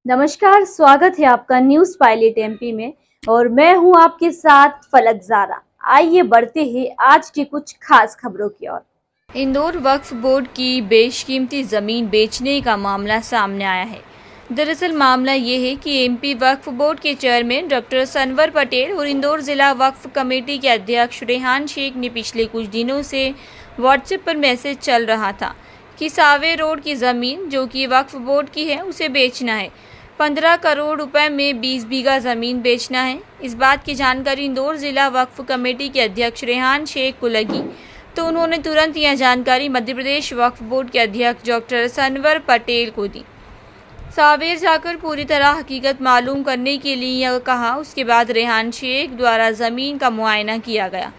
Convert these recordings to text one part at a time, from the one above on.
नमस्कार, स्वागत है आपका न्यूज पायलट एमपी में और मैं हूं आपके साथ फलक ज़ारा। आइए बढ़ते हैं आज की कुछ खास खबरों की ओर। इंदौर वक्फ बोर्ड की बेशकीमती ज़मीन बेचने का मामला सामने आया है। दरअसल मामला ये है कि एमपी वक्फ बोर्ड के चेयरमैन डॉक्टर सनवर पटेल और इंदौर जिला वक्फ कमेटी के अध्यक्ष रेहान शेख ने पिछले कुछ दिनों से व्हाट्सएप पर मैसेज चल रहा था कि सावे रोड की ज़मीन जो कि वक्फ बोर्ड की है उसे बेचना है। 15 करोड़ रुपए में 20 बीघा ज़मीन बेचना है। इस बात की जानकारी इंदौर जिला वक्फ कमेटी के अध्यक्ष रेहान शेख को लगी तो उन्होंने तुरंत यह जानकारी मध्य प्रदेश वक्फ बोर्ड के अध्यक्ष डॉक्टर सनवर पटेल को दी। सावेर जाकर पूरी तरह हकीकत मालूम करने के लिए यह कहा। उसके बाद रेहान शेख द्वारा ज़मीन का मुआयना किया गया।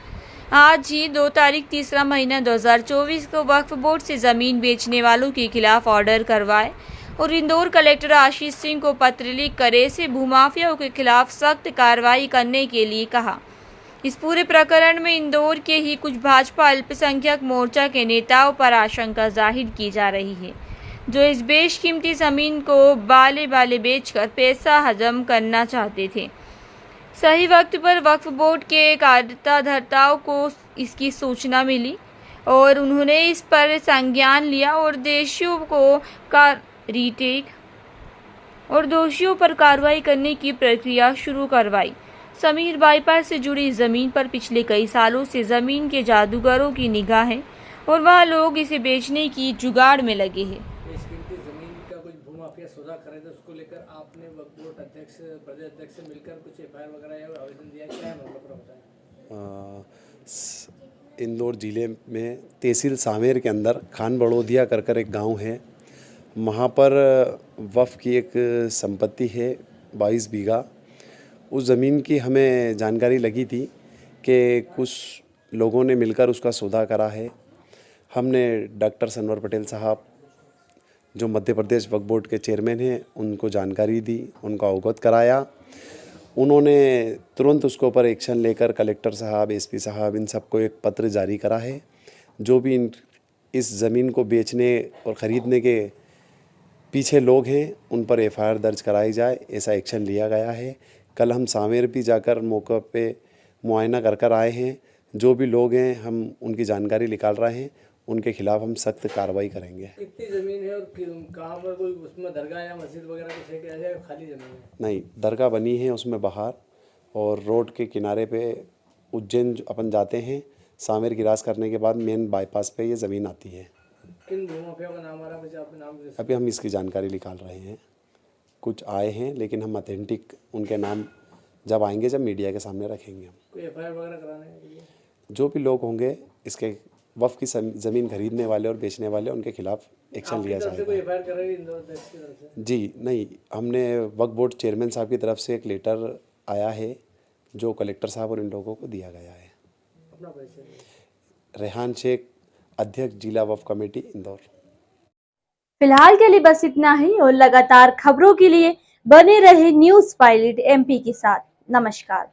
आज ही 2 तारीख 3 महीना 2024 को वक्फ बोर्ड से ज़मीन बेचने वालों के खिलाफ ऑर्डर करवाए और इंदौर कलेक्टर आशीष सिंह को पत्र लिख कर ऐसे भूमाफियाओं के खिलाफ सख्त कार्रवाई करने के लिए कहा। इस पूरे प्रकरण में इंदौर के ही कुछ भाजपा अल्पसंख्यक मोर्चा के नेताओं पर आशंका जाहिर की जा रही है, जो इस बेशकीमती ज़मीन को बाले बाले बेचकर पैसा हजम करना चाहते थे। सही वक्त पर वक्फ बोर्ड के कार्यकर्ताओं को इसकी सूचना मिली और उन्होंने इस पर संज्ञान लिया और दोषियों पर कार्रवाई करने की प्रक्रिया शुरू करवाई। समीर बाईपास से जुड़ी ज़मीन पर पिछले कई सालों से ज़मीन के जादूगरों की निगाह है और वह लोग इसे बेचने की जुगाड़ में लगे हैं। जमीन का कुछ भूमाफिया सौदा करे थे, उसको लेकर आपने वक्फ बोर्ड अध्यक्ष प्रदेश अध्यक्ष से मिलकर कुछ एफआईआर वगैरह या आवेदन दिया, क्या है मतलब बताएं। इंदौर ज़िले में तहसील सामेर के अंदर खान बड़ौदिया कर एक गांव है। वहाँ पर वक्फ की एक संपत्ति है 22 बीघा। उस ज़मीन की हमें जानकारी लगी थी कि कुछ लोगों ने मिलकर उसका सौदा करा है। हमने डॉक्टर सनवर पटेल साहब जो मध्य प्रदेश वक्फ बोर्ड के चेयरमैन हैं उनको जानकारी दी, उनको अवगत कराया। उन्होंने तुरंत उसके ऊपर एक्शन लेकर कलेक्टर साहब, एसपी साहब, इन सबको एक पत्र जारी करा है। जो भी इस ज़मीन को बेचने और ख़रीदने के पीछे लोग हैं उन पर एफआईआर दर्ज कराई जाए, ऐसा एक्शन लिया गया है। कल हम सामेर भी जाकर मौके पे मुआयना कर आए हैं। जो भी लोग हैं हम उनकी जानकारी निकाल रहे हैं, उनके खिलाफ हम सख्त कार्रवाई करेंगे। कितनी ज़मीन है और कहाँ पर कोई उसमें दरगाह या मस्जिद वगैरह कुछ है क्या, खाली ज़मीन है? नहीं, दरगाह बनी है उसमें बाहर, और रोड के किनारे पे उज्जैन अपन जाते हैं, सामेर क्रॉस करने के बाद मेन बाईपास पे ये ज़मीन आती है। किन भूमाफिया का नाम आ रहा है? अभी हम इसकी जानकारी निकाल रहे हैं। कुछ आए हैं लेकिन हम ऑथेंटिक उनके नाम जब आएंगे, जब मीडिया के सामने रखेंगे हम। कोई एफआईआर वगैरह कराने के लिए जो भी लोग होंगे इसके वक्फ की ज़मीन खरीदने वाले और बेचने वाले, उनके खिलाफ एक्शन लिया जाएगा। कोई एफआईआर कराई इंदौर अध्यक्ष की तरफ से? जी नहीं, हमने वक्फ बोर्ड चेयरमैन साहब की तरफ से एक लेटर आया है जो कलेक्टर साहब और इन लोगों को दिया गया है। अपना परिचय? रेहान शेख, अध्यक्ष जिला वक्फ कमेटी इंदौर। फिलहाल के लिए बस इतना ही और लगातार खबरों के लिए बने रहे न्यूज पायलट एमपी के साथ। नमस्कार।